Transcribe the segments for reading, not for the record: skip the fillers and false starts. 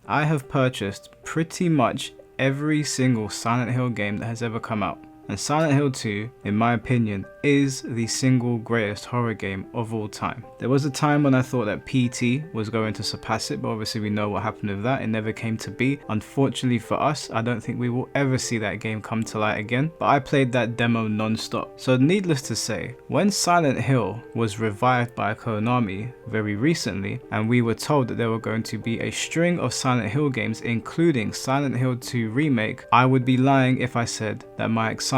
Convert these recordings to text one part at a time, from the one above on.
I have purchased pretty much every single Silent Hill game that has ever come out. And Silent Hill 2, in my opinion, is the single greatest horror game of all time. There was a time when I thought that PT was going to surpass it, but obviously we know what happened with that. It never came to be. Unfortunately for us, I don't think we will ever see that game come to light again, but I played that demo non-stop. So needless to say, when Silent Hill was revived by Konami very recently, and we were told that there were going to be a string of Silent Hill games, including Silent Hill 2 Remake, I would be lying if I said that my excitement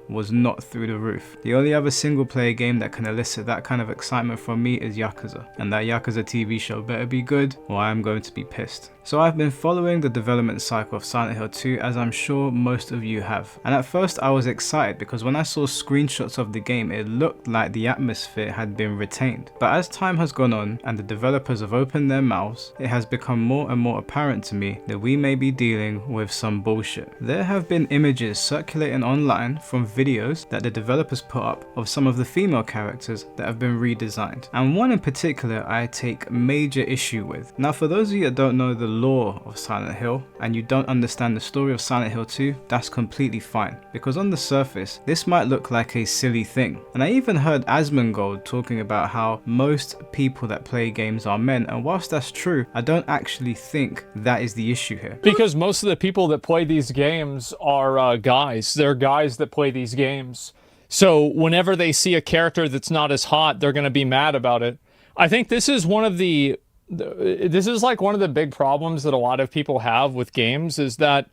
was not through the roof. The only other single player game that can elicit that kind of excitement from me is Yakuza, and that Yakuza TV show better be good or I am going to be pissed. So I've been following the development cycle of Silent Hill 2, as I'm sure most of you have. And at first I was excited because when I saw screenshots of the game, it looked like the atmosphere had been retained. But as time has gone on and the developers have opened their mouths, it has become more and more apparent to me that we may be dealing with some bullshit. There have been images circulating online from videos that the developers put up of some of the female characters that have been redesigned. And one in particular I take major issue with. Now for those of you that don't know the lore of Silent Hill and you don't understand the story of Silent Hill 2, that's completely fine, because on the surface this might look like a silly thing. And I even heard Asmongold talking about how most people that play games are men, and whilst that's true, I don't actually think that is the issue here. Because most of the people that play these games are guys. They're guys that play these games. So whenever they see a character that's not as hot, they're going to be mad about it. I think this is one of the big problems that a lot of people have with games, is that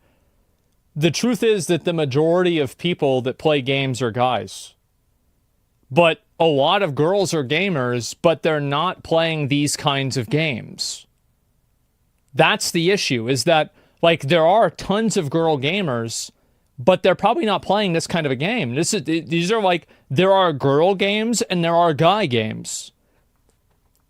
the truth is that the majority of people that play games are guys. But a lot of girls are gamers, but they're not playing these kinds of games. That's the issue, is that, like, there are tons of girl gamers, but they're probably not playing this kind of a game. These are like, there are girl games and there are guy games.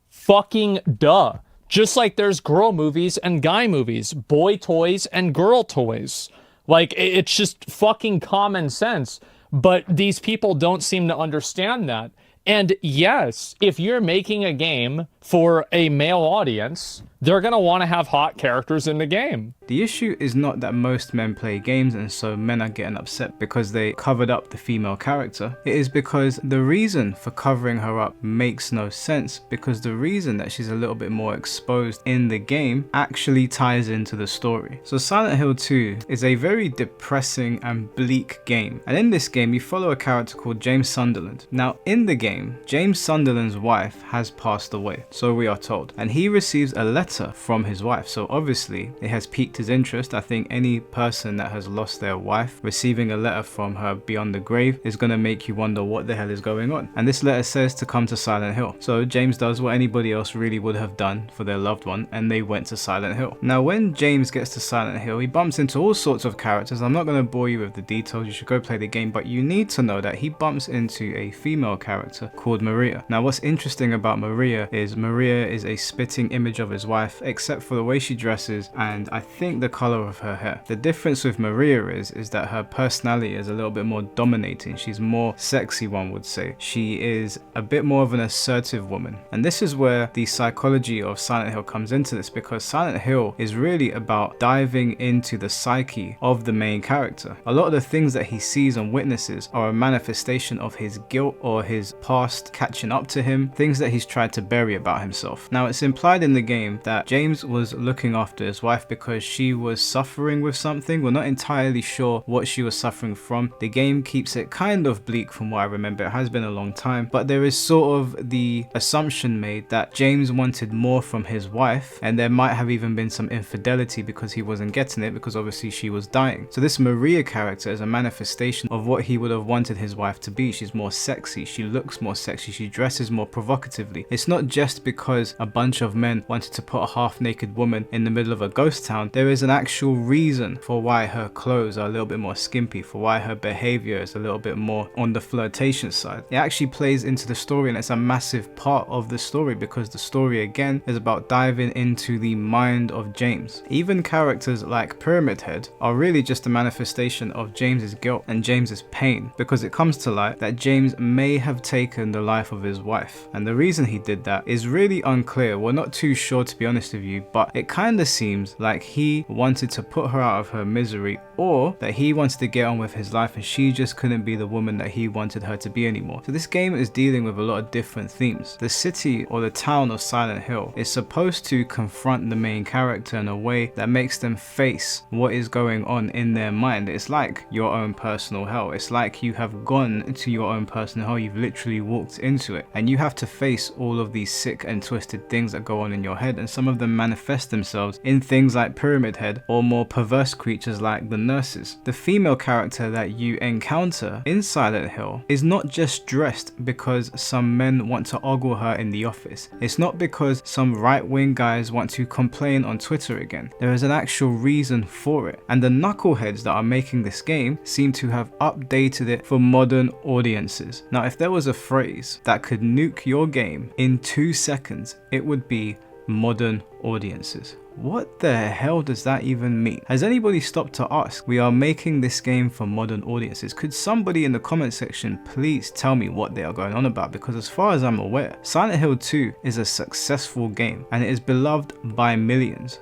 Fucking duh. Just like there's girl movies and guy movies, boy toys and girl toys. Like, it's just fucking common sense. But these people don't seem to understand that. And yes, if you're making a game for a male audience, they're going to want to have hot characters in the game. The issue is not that most men play games and so men are getting upset because they covered up the female character. It is because the reason for covering her up makes no sense, because the reason that she's a little bit more exposed in the game actually ties into the story. So Silent Hill 2 is a very depressing and bleak game. And in this game, you follow a character called James Sunderland. Now in the game, James Sunderland's wife has passed away, so we are told. And he receives a letter from his wife. So obviously it has piqued his interest. I think any person that has lost their wife, receiving a letter from her beyond the grave is going to make you wonder what the hell is going on. And this letter says to come to Silent Hill. So James does what anybody else really would have done for their loved one, and they went to Silent Hill. Now when James gets to Silent Hill, he bumps into all sorts of characters. I'm not going to bore you with the details, you should go play the game, but you need to know that he bumps into a female character called Maria. Now what's interesting about Maria is a spitting image of his wife, except for the way she dresses and I think the color of her hair. The difference with Maria is that her personality is a little bit more dominating. She's more sexy, one would say. She is a bit more of an assertive woman. And this is where the psychology of Silent Hill comes into this, because Silent Hill is really about diving into the psyche of the main character. A lot of the things that he sees and witnesses are a manifestation of his guilt or his past catching up to him, things that he's tried to bury about himself. Now it's implied in the game that James was looking after his wife because she was suffering with something. We're not entirely sure what she was suffering from. The game keeps it kind of bleak from what I remember. It has been a long time, but there is sort of the assumption made that James wanted more from his wife, and there might have even been some infidelity because he wasn't getting it, because obviously she was dying. So this Maria character is a manifestation of what he would have wanted his wife to be. She's more sexy, she looks more sexy, she dresses more provocatively. It's not just because a bunch of men wanted to put a half-naked woman in the middle of a ghost town. There is an actual reason for why her clothes are a little bit more skimpy, for why her behavior is a little bit more on the flirtation side. It actually plays into the story, and it's a massive part of the story, because the story again is about diving into the mind of James. Even characters like Pyramid Head are really just a manifestation of James's guilt and James's pain, because it comes to light that James may have taken the life of his wife, and the reason he did that is is really unclear. We're not too sure, to be honest with you, but it kind of seems like he wanted to put her out of her misery, or that he wanted to get on with his life and she just couldn't be the woman that he wanted her to be anymore. So this game is dealing with a lot of different themes. The city or the town of Silent Hill is supposed to confront the main character in a way that makes them face what is going on in their mind. It's like your own personal hell. It's like you have gone to your own personal hell. You've literally walked into it and you have to face all of these sick and twisted things that go on in your head, and some of them manifest themselves in things like Pyramid Head or more perverse creatures like the nurses. The female character that you encounter in Silent Hill is not just dressed because some men want to ogle her in the office. It's not because some right-wing guys want to complain on Twitter again. There is an actual reason for it, and the knuckleheads that are making this game seem to have updated it for modern audiences. Now, if there was a phrase that could nuke your game in 2 seconds, it would be modern audiences. What the hell does that even mean? Has anybody stopped to ask? We are making this game for modern audiences. Could somebody in the comment section please tell me what they are going on about? Because as far as I'm aware, Silent Hill 2 is a successful game and it is beloved by millions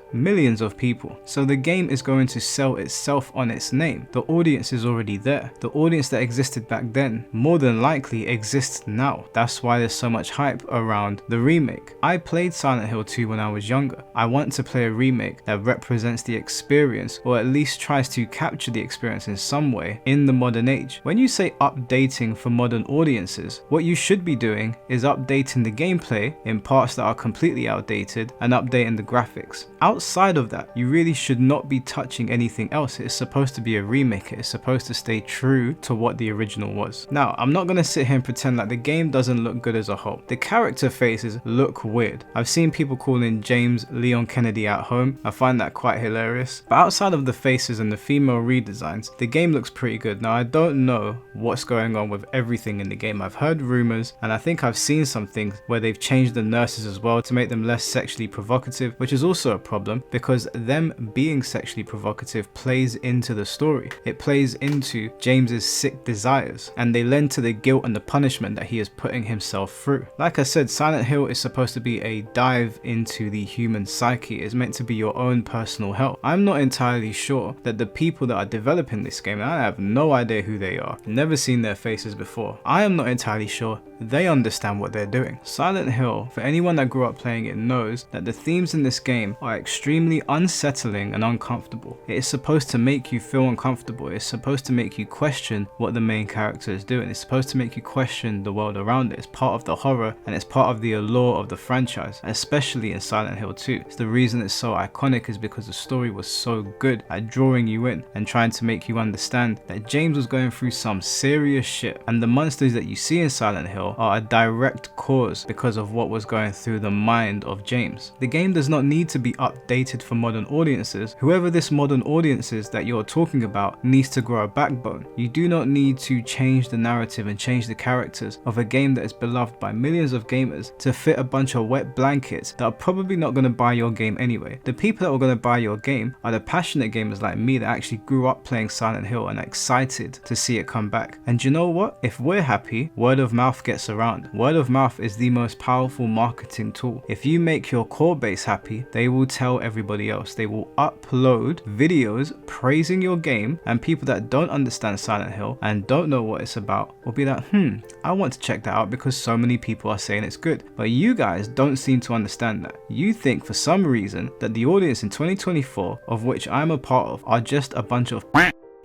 of people. So the game is going to sell itself on its name. The audience is already there. The audience that existed back then more than likely exists now. That's why there's so much hype around the remake. I played Silent Hill 2 when I was younger. I want to play a remake that represents the experience, or at least tries to capture the experience in some way in the modern age. When you say updating for modern audiences, what you should be doing is updating the gameplay in parts that are completely outdated and updating the graphics. Outside of that, you really should not be touching anything else. It's supposed to be a remake. It's supposed to stay true to what the original was. Now, I'm not going to sit here and pretend like the game doesn't look good as a whole. The character faces look weird. I've seen people calling James Leon Kennedy at home. I find that quite hilarious. But outside of the faces and the female redesigns, the game looks pretty good. Now, I don't know what's going on with everything in the game. I've heard rumors, and I think I've seen some things where they've changed the nurses as well to make them less sexually provocative, which is also a problem because them being sexually provocative plays into the story. It plays into James's sick desires, and they lend to the guilt and the punishment that he is putting himself through. Like I said, Silent Hill is supposed to be a dive into the human psyche. It's meant to be your own personal hell. I'm not entirely sure that the people that are developing this game, and I have no idea who they are, never seen their faces before, I am not entirely sure they understand what they're doing. Silent Hill, for anyone that grew up playing it, knows that the themes in this game are extremely unsettling and uncomfortable. It is supposed to make you feel uncomfortable. It's supposed to make you question what the main character is doing. It's supposed to make you question the world around it. It's part of the horror and it's part of the allure of the franchise, especially in Silent Hill 2. It's the reason it's so iconic is because the story was so good at drawing you in and trying to make you understand that James was going through some serious shit, and the monsters that you see in Silent Hill are a direct cause because of what was going through the mind of James. The game does not need to be updated for modern audiences. Whoever this modern audience is that you're talking about needs to grow a backbone. You do not need to change the narrative and change the characters of a game that is beloved by millions of gamers to fit a bunch of wet blankets that are probably not going to buy your game anyway. The people that are going to buy your game are the passionate gamers like me that actually grew up playing Silent Hill and are excited to see it come back. And you know what? If we're happy, word of mouth gets around. Word of mouth is the most powerful marketing tool. If you make your core base happy, they will tell everybody else. They will upload videos praising your game, and people that don't understand Silent Hill and don't know what it's about will be like, I want to check that out because so many people are saying it's good. But you guys don't seem to understand that. You think for some reason that the audience in 2024, of which I'm a part of, are just a bunch of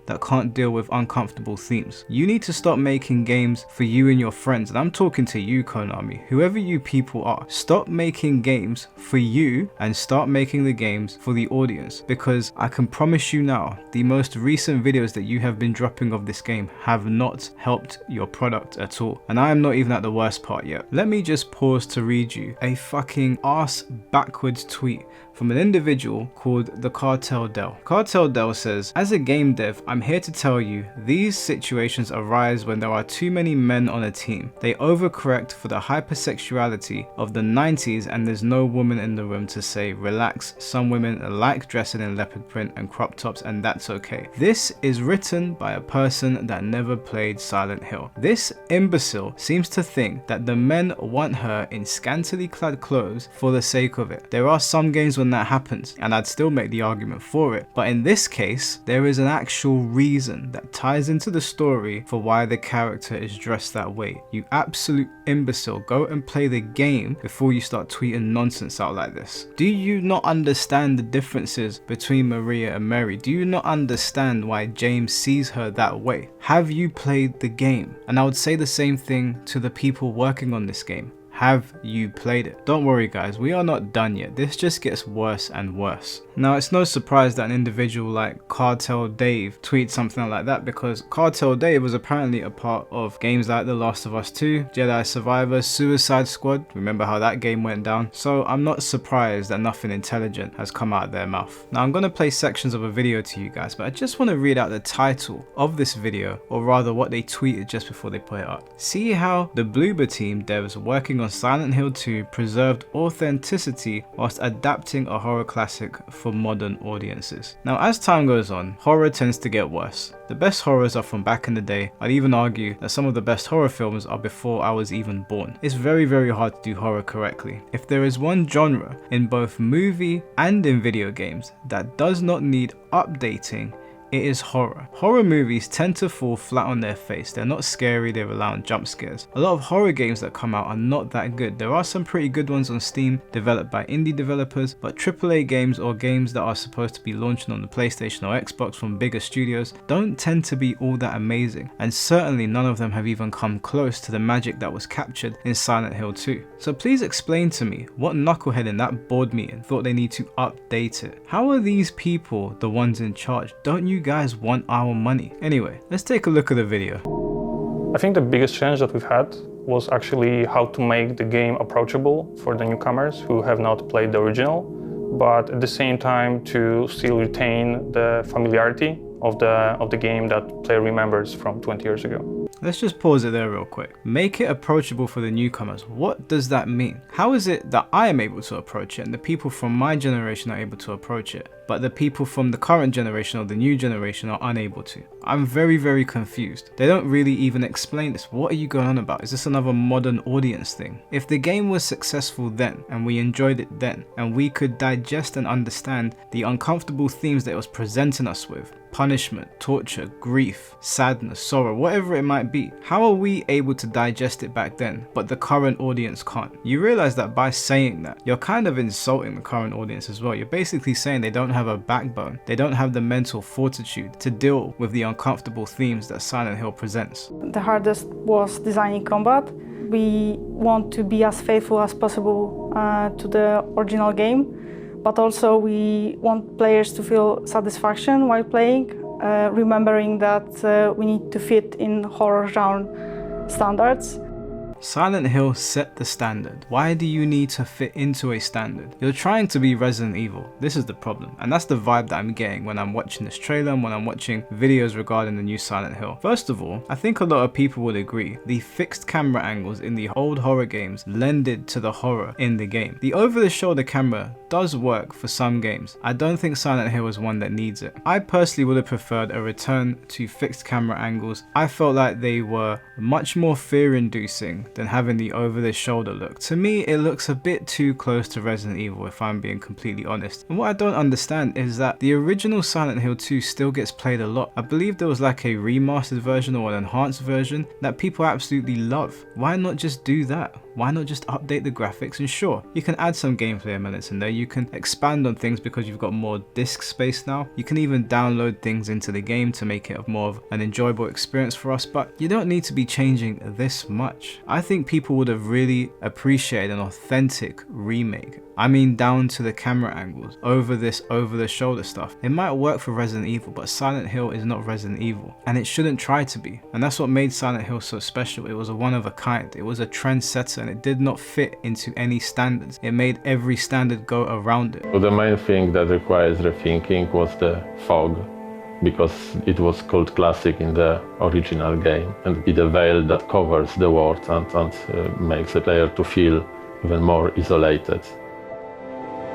that can't deal with uncomfortable themes. You need to stop making games for you and your friends, and I'm talking to you, Konami, whoever you people are. Stop making games for you and start making the games for the audience, because I can promise you now, the most recent videos that you have been dropping of this game have not helped your product at all. And I am not even at the worst part yet. Let me just pause to read you a fucking ass backwards tweet from an individual called the Cartel Del. Cartel Del says, as a game dev, I'm here to tell you these situations arise when there are too many men on a team. They overcorrect for the hypersexuality of the 90s and there's no woman in the room to say, relax, some women like dressing in leopard print and crop tops and that's okay. This is written by a person that never played Silent Hill. This imbecile seems to think that the men want her in scantily clad clothes for the sake of it. There are some games when that happens and I'd still make the argument for it, but in this case there is an actual reason that ties into the story for why the character is dressed that way. You absolute imbecile, go and play the game before you start tweeting nonsense out like this. Do you not understand the differences between Maria and Mary? Do you not understand why James sees her that way? Have you played the game? And I would say the same thing to the people working on this game. Have you played it? Don't worry guys, we are not done yet. This just gets worse and worse. Now it's no surprise that an individual like Cartel Dave tweets something like that, because Cartel Dave was apparently a part of games like The Last of Us 2, Jedi Survivor, Suicide Squad. Remember how that game went down? So I'm not surprised that nothing intelligent has come out of their mouth. Now I'm going to play sections of a video to you guys, but I just want to read out the title of this video, or rather what they tweeted just before they put it up. See how the Bloober team devs working on Silent Hill 2 preserved authenticity whilst adapting a horror classic for modern audiences. Now as time goes on, horror tends to get worse. The best horrors are from back in the day. I'd even argue that some of the best horror films are before I was even born. It's very hard to do horror correctly. If there is one genre in both movie and in video games that does not need updating, it is horror. Horror movies tend to fall flat on their face. They're not scary, they rely on jump scares. A lot of horror games that come out are not that good. There are some pretty good ones on Steam developed by indie developers, but AAA games or games that are supposed to be launching on the PlayStation or Xbox from bigger studios don't tend to be all that amazing, and certainly none of them have even come close to the magic that was captured in Silent Hill 2. So please explain to me what knucklehead in that board meeting thought they need to update it. How are these people the ones in charge? Don't you guys want our money? Anyway, let's take a look at the video. I think the biggest challenge that we've had was actually how to make the game approachable for the newcomers who have not played the original, but at the same time to still retain the familiarity of the game that player remembers from 20 years ago. Let's just pause it there real quick. Make it approachable for the newcomers. What does that mean? How is it that I am able to approach it and the people from my generation are able to approach it, but the people from the current generation or the new generation are unable to? I'm very confused. They don't really even explain this. What are you going on about? Is this another modern audience thing? If the game was successful then, and we enjoyed it then, and we could digest and understand the uncomfortable themes that it was presenting us with, punishment, torture, grief, sadness, sorrow, whatever it might be, how are we able to digest it back then, but the current audience can't? You realize that by saying that, you're kind of insulting the current audience as well. You're basically saying they don't have a backbone, they don't have the mental fortitude to deal with the uncomfortable themes that Silent Hill presents. The hardest was designing combat. We want to be as faithful as possible to the original game, but also we want players to feel satisfaction while playing, remembering that we need to fit in horror genre standards. Silent Hill set the standard. Why do you need to fit into a standard? You're trying to be Resident Evil. This is the problem. And that's the vibe that I'm getting when I'm watching this trailer and when I'm watching videos regarding the new Silent Hill. First of all, I think a lot of people would agree the fixed camera angles in the old horror games lended to the horror in the game. The over-the-shoulder camera does work for some games. I don't think Silent Hill is one that needs it. I personally would have preferred a return to fixed camera angles. I felt like they were much more fear-inducing than having the over-the-shoulder look. To me, it looks a bit too close to Resident Evil, if I'm being completely honest. And what I don't understand is that the original Silent Hill 2 still gets played a lot. I believe there was like a remastered version or an enhanced version that people absolutely love. Why not just do that? Why not just update the graphics? And sure, you can add some gameplay elements in there, you can expand on things because you've got more disk space now, you can even download things into the game to make it more of an enjoyable experience for us, but you don't need to be changing this much. I I think people would have really appreciated an authentic remake. I mean, down to the camera angles, over this over-the-shoulder stuff. It might work for Resident Evil, but Silent Hill is not Resident Evil, and it shouldn't try to be. And that's what made Silent Hill so special. It was a one of a kind, it was a trendsetter, and it did not fit into any standards. It made every standard go around it. The main thing that requires rethinking was the fog, because it was called classic in the original game, and it's a veil that covers the world and makes the player to feel even more isolated.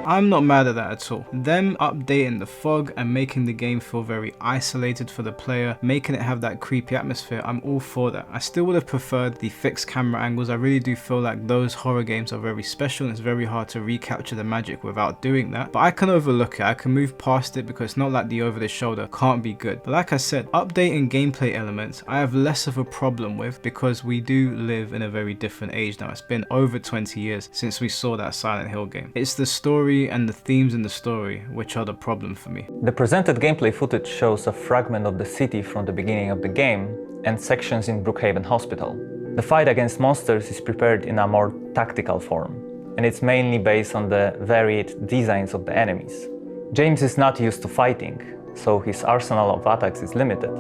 I'm not mad at that at all. Them updating the fog and making the game feel very isolated for the player, making it have that creepy atmosphere, I'm all for that. I still would have preferred the fixed camera angles. I really do feel like those horror games are very special and it's very hard to recapture the magic without doing that. But I can overlook it, I can move past it because it's not like the over the shoulder can't be good. But like I said, updating gameplay elements I have less of a problem with because we do live in a very different age now. It's been over 20 years since we saw that Silent Hill game. It's the story and the themes in the story which are the problem for me. The presented gameplay footage shows a fragment of the city from the beginning of the game and sections in Brookhaven Hospital. The fight against monsters is prepared in a more tactical form, and it's mainly based on the varied designs of the enemies. James is not used to fighting, so his arsenal of attacks is limited.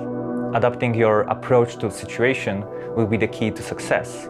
Adapting your approach to a situation will be the key to success.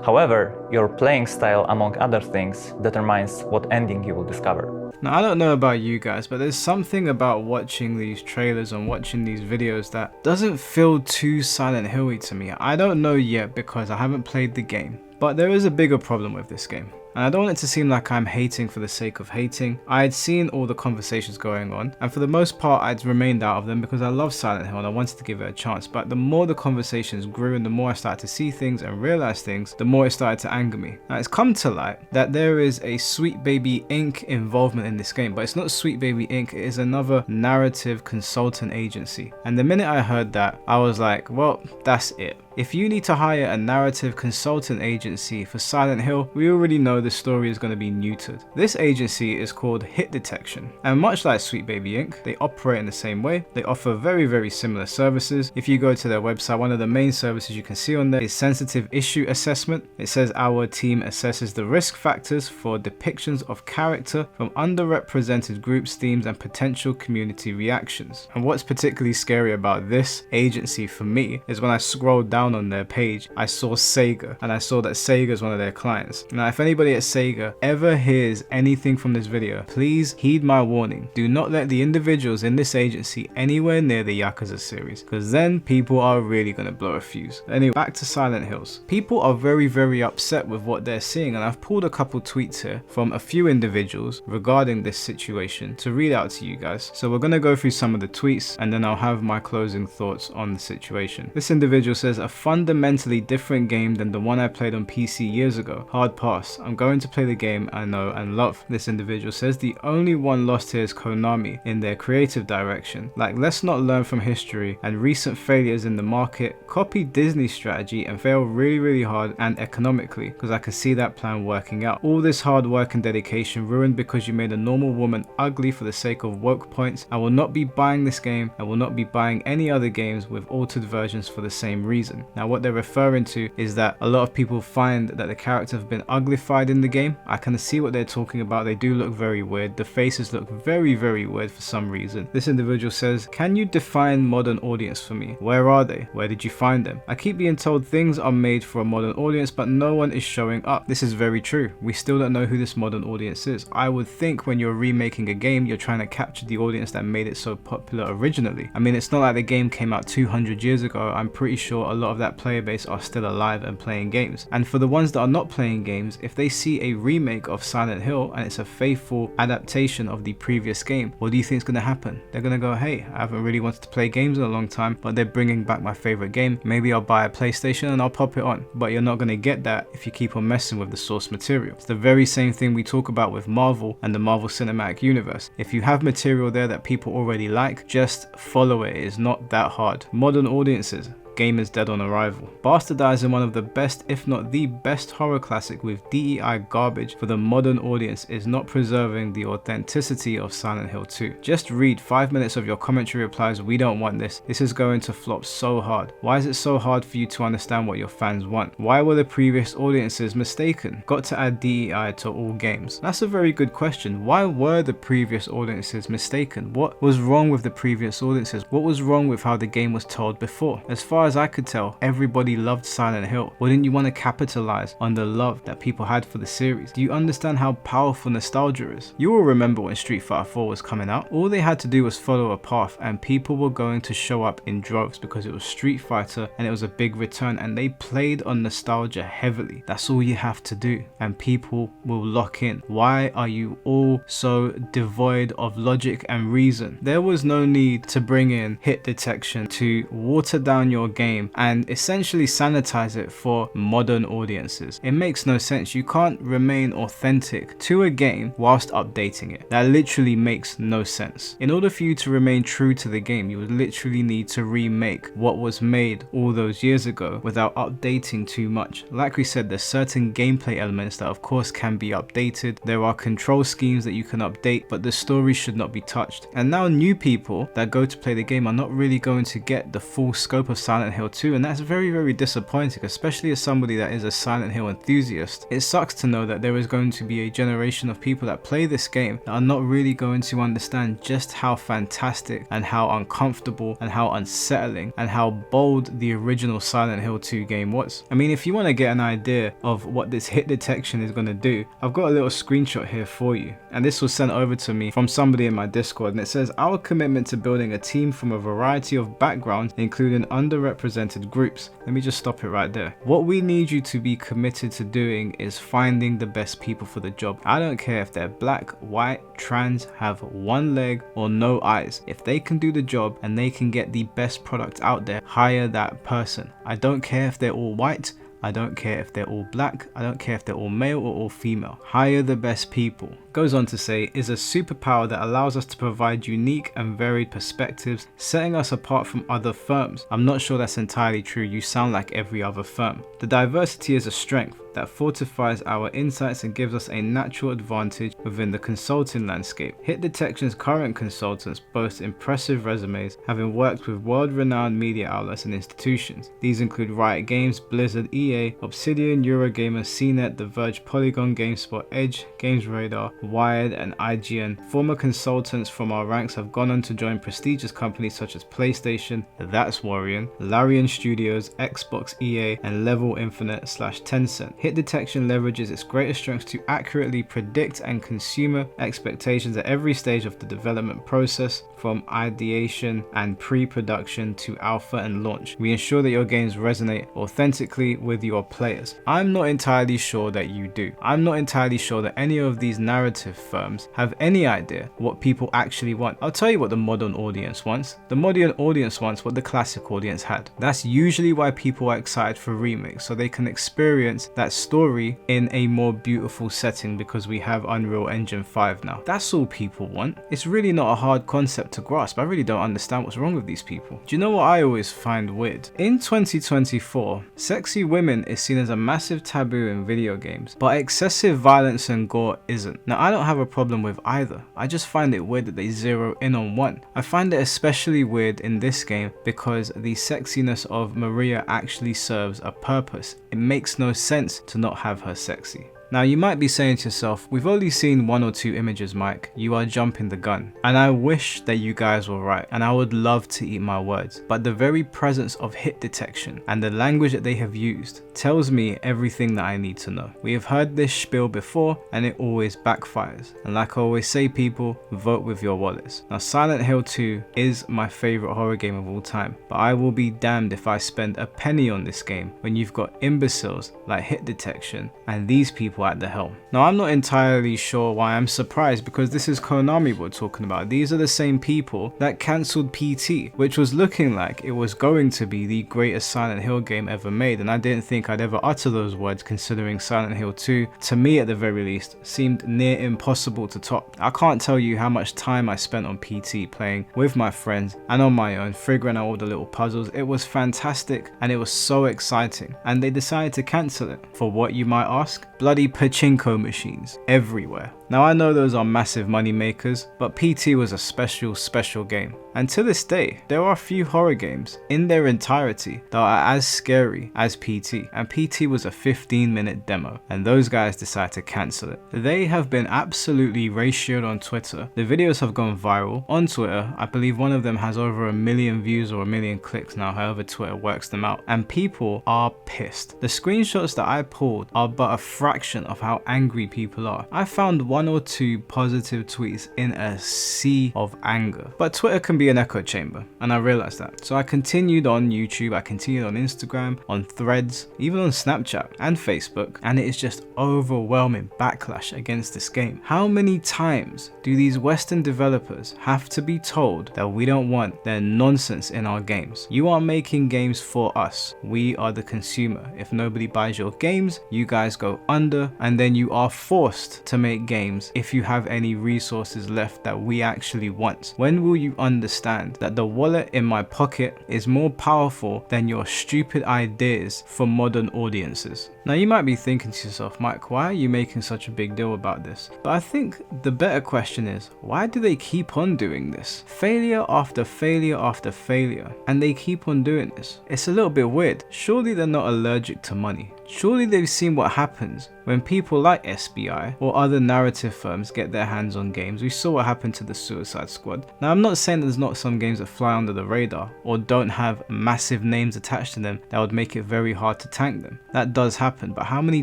However, your playing style, among other things, determines what ending you will discover. Now, I don't know about you guys, but there's something about watching these trailers and watching these videos that doesn't feel too Silent Hill-y to me. I don't know yet because I haven't played the game, but there is a bigger problem with this game. And I don't want it to seem like I'm hating for the sake of hating. I had seen all the conversations going on, and for the most part I'd remained out of them because I love Silent Hill and I wanted to give it a chance. But the more the conversations grew and the more I started to see things and realize things, the more it started to anger me. Now it's come to light that there is a Sweet Baby Inc. involvement in this game, but it's not Sweet Baby Inc., it is another narrative consultant agency. And the minute I heard that, I was like, well, that's it. If you need to hire a narrative consultant agency for Silent Hill, we already know the story is going to be neutered. This agency is called Hit Detection, and much like Sweet Baby Inc., they operate in the same way. They offer very similar services. If you go to their website, one of the main services you can see on there is sensitive issue assessment. It says our team assesses the risk factors for depictions of character from underrepresented groups, themes, and potential community reactions. And what's particularly scary about this agency for me is when I scrolled down on their page, I saw Sega, and I saw that Sega is one of their clients. Now, if anybody at Sega ever hears anything from this video, please heed my warning. Do not let the individuals in this agency anywhere near the Yakuza series, because then people are really going to blow a fuse. Anyway, back to Silent Hills. People are very upset with what they're seeing, and I've pulled a couple tweets here from a few individuals regarding this situation to read out to you guys. So we're going to go through some of the tweets, and then I'll have my closing thoughts on the situation. This individual says, a fundamentally different game than the one I played on PC years ago. Hard pass. I'm going to play the game I know and love. This individual says, the only one lost here is Konami in their creative direction. Like, let's not learn from history and recent failures in the market, copy Disney's strategy and fail really hard and economically, because I can see that plan working out. All this hard work and dedication ruined because you made a normal woman ugly for the sake of woke points. I will not be buying this game. I will not be buying any other games with altered versions for the same reason. Now, what they're referring to is that a lot of people find that the characters have been uglified in the game. I kind of see what they're talking about. They do look very weird. The faces look very weird for some reason. This individual says, can you define modern audience for me? Where are they? Where did you find them? I keep being told things are made for a modern audience, but no one is showing up. This is very true. We still don't know who this modern audience is. I would think when you're remaking a game, you're trying to capture the audience that made it so popular originally. I mean, it's not like the game came out 200 years ago. I'm pretty sure a lot of that player base are still alive and playing games. And for the ones that are not playing games, if they see a remake of Silent Hill and it's a faithful adaptation of the previous game, what do you think is going to happen? They're going to go, hey, I haven't really wanted to play games in a long time, but they're bringing back my favorite game. Maybe I'll buy a PlayStation and I'll pop it on. But you're not going to get that if you keep on messing with the source material. It's the very same thing we talk about with Marvel and the Marvel Cinematic Universe. If you have material there that people already like, just follow it. It's not that hard. Modern audiences, gamers dead on arrival. Bastardizing one of the best, if not the best horror classic with DEI garbage for the modern audience is not preserving the authenticity of Silent Hill 2. Just read 5 minutes of your commentary replies, "We don't want this. This is going to flop so hard. Why is it so hard for you to understand what your fans want? Why were the previous audiences mistaken? Got to add DEI to all games." That's a very good question. Why were the previous audiences mistaken? What was wrong with the previous audiences? What was wrong with how the game was told before? As far as I could tell, everybody loved Silent Hill. Wouldn't you want to capitalize on the love that people had for the series? Do you understand how powerful nostalgia is? You will remember when Street Fighter 4 was coming out. All they had to do was follow a path and people were going to show up in droves because it was Street Fighter and it was a big return, and they played on nostalgia heavily. That's all you have to do and people will lock in. Why are you all so devoid of logic and reason? There was no need to bring in hit detection to water down your game and essentially sanitize it for modern audiences. It makes no sense. You can't remain authentic to a game whilst updating it. That literally makes no sense. In order for you to remain true to the game, you would literally need to remake what was made all those years ago without updating too much. Like we said, there's certain gameplay elements that of course can be updated. There are control schemes that you can update, but the story should not be touched. And now new people that go to play the game are not really going to get the full scope of Silent Hill 2, and that's very, very disappointing, especially as somebody that is a Silent Hill enthusiast. It sucks to know that there is going to be a generation of people that play this game that are not really going to understand just how fantastic and how uncomfortable and how unsettling and how bold the original Silent Hill 2 game was. I mean, if you want to get an idea of what this hit detection is going to do, I've got a little screenshot here for you, and this was sent over to me from somebody in my Discord, and it says, "Our commitment to building a team from a variety of backgrounds, including underrepresented groups." Let me just stop it right there. What we need you to be committed to doing is finding the best people for the job. I don't care if they're black, white, trans, have one leg or no eyes. If they can do the job and they can get the best product out there, hire that person. I don't care if they're all white. I don't care if they're all black, I don't care if they're all male or all female. Hire the best people. Goes on to say, is a superpower that allows us to provide unique and varied perspectives, setting us apart from other firms. I'm not sure that's entirely true. You sound like every other firm. The diversity is a strength that fortifies our insights and gives us a natural advantage within the consulting landscape. Hit Detection's current consultants boast impressive resumes, having worked with world-renowned media outlets and institutions. These include Riot Games, Blizzard, EA, Obsidian, Eurogamer, CNET, The Verge, Polygon, GameSpot, Edge, Games Radar, Wired, and IGN. Former consultants from our ranks have gone on to join prestigious companies such as PlayStation, That's Warrior, Larian Studios, Xbox, EA, and Level Infinite / Tencent. Hit Detection leverages its greatest strengths to accurately predict and consumer expectations at every stage of the development process, from ideation and pre-production to alpha and launch. We ensure that your games resonate authentically with your players. I'm not entirely sure that you do. I'm not entirely sure that any of these narrative firms have any idea what people actually want. I'll tell you what the modern audience wants. The modern audience wants what the classic audience had. That's usually why people are excited for remakes, so they can experience that story in a more beautiful setting, because we have Unreal Engine 5 now. That's all people want. It's really not a hard concept to grasp. I really don't understand what's wrong with these people. Do you know what I always find weird? In 2024, sexy women is seen as a massive taboo in video games, but excessive violence and gore isn't. Now, I don't have a problem with either. I just find it weird that they zero in on one. I find it especially weird in this game because the sexiness of Maria actually serves a purpose. It makes no sense to not have her sexy. Now, you might be saying to yourself, we've only seen 1 or 2 images, Mike. You are jumping the gun. And I wish that you guys were right, and I would love to eat my words. But the very presence of hit detection and the language that they have used tells me everything that I need to know. We have heard this spiel before, and it always backfires. And like I always say, people, vote with your wallets. Now, Silent Hill 2 is my favorite horror game of all time, but I will be damned if I spend a penny on this game when you've got imbeciles like Hit Detection and these people people at the helm. Now I'm not entirely sure why I'm surprised, because this is Konami we're talking about. These are the same people that cancelled PT, which was looking like it was going to be the greatest Silent Hill game ever made, and I didn't think I'd ever utter those words, considering Silent Hill 2, to me at the very least, seemed near impossible to top. I can't tell you how much time I spent on PT playing with my friends and on my own, figuring out all the little puzzles. It was fantastic and it was so exciting, and they decided to cancel it. For what, you might ask? Bloody pachinko machines everywhere. Now I know those are massive money makers, but PT was a special game. And to this day, there are a few horror games in their entirety that are as scary as PT, and PT was a 15-minute demo, and those guys decided to cancel it. They have been absolutely ratioed on Twitter. The videos have gone viral on Twitter. I believe one of them has over 1 million views or 1 million clicks now, however Twitter works them out, and people are pissed. The screenshots that I pulled are but a fraction of how angry people are. I found 1 or 2 positive tweets in a sea of anger, but Twitter can be an echo chamber, and I realized that. So I continued on YouTube, I continued on Instagram, on Threads, even on Snapchat and Facebook, and it is just overwhelming backlash against this game. How many times do these Western developers have to be told that we don't want their nonsense in our games? You are making games for us. We are the consumer. If nobody buys your games, you guys go under, and then you are forced to make games if you have any resources left that we actually want. When will you understand that the wallet in my pocket is more powerful than your stupid ideas for modern audiences? Now you might be thinking to yourself, Mike, why are you making such a big deal about this? But I think the better question is, why do they keep on doing this? Failure after failure after failure, and they keep on doing this. It's a little bit weird. Surely they're not allergic to money. Surely they've seen what happens when people like SBI or other narrative firms get their hands on games. We saw what happened to the Suicide Squad. Now I'm not saying there's not some games that fly under the radar or don't have massive names attached to them that would make it very hard to tank them. That does happen, but how many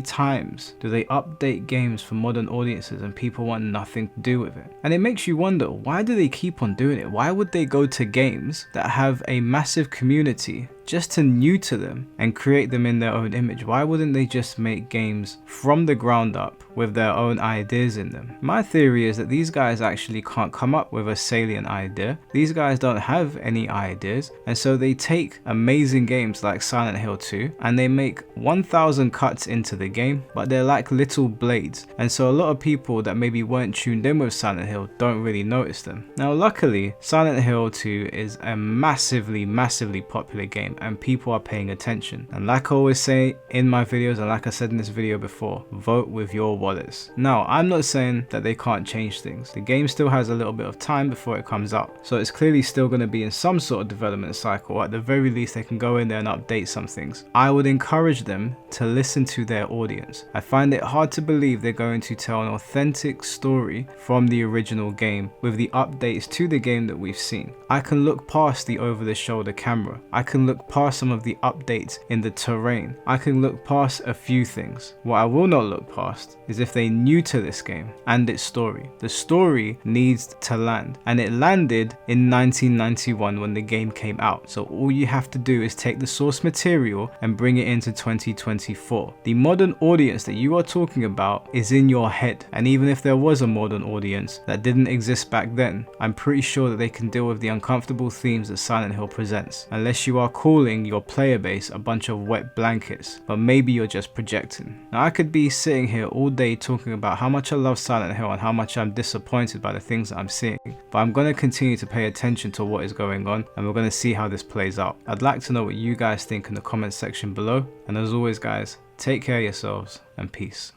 times do they update games for modern audiences and people want nothing to do with it? And it makes you wonder, why do they keep on doing it? Why would they go to games that have a massive community just to neuter them and create them in their own image? Why wouldn't they just make games from the ground up with their own ideas in them? My theory is that these guys actually can't come up with a salient idea. These guys don't have any ideas, and so they take amazing games like Silent Hill 2 and they make 1,000 cuts into the game, but they're like little blades, and so a lot of people that maybe weren't tuned in with Silent Hill don't really notice them. Now luckily, Silent Hill 2 is a massively popular game, and people are paying attention. And like I always say in my videos, and like I said in this video before, vote with your wallets. Now, I'm not saying that they can't change things. The game still has a little bit of time before it comes out, so it's clearly still going to be in some sort of development cycle. At the very least, they can go in there and update some things. I would encourage them to listen to their audience. I find it hard to believe they're going to tell an authentic story from the original game with the updates to the game that we've seen. I can look past the over-the-shoulder camera. I can look past some of the updates in the terrain. I can look past a few things. What I will not look past is if they new to this game and its story. The story needs to land, and it landed in 1991 when the game came out. So all you have to do is take the source material and bring it into 2024. The modern audience that you are talking about is in your head, and even if there was a modern audience that didn't exist back then, I'm pretty sure that they can deal with the uncomfortable themes that Silent Hill presents, unless you are calling your player base a bunch of wet blankets, but maybe you're just projecting. Now I could be sitting here all day talking about how much I love Silent Hill and how much I'm disappointed by the things that I'm seeing, but I'm going to continue to pay attention to what is going on, and we're going to see how this plays out. I'd like to know what you guys think in the comments section below, and as always guys, take care of yourselves and peace.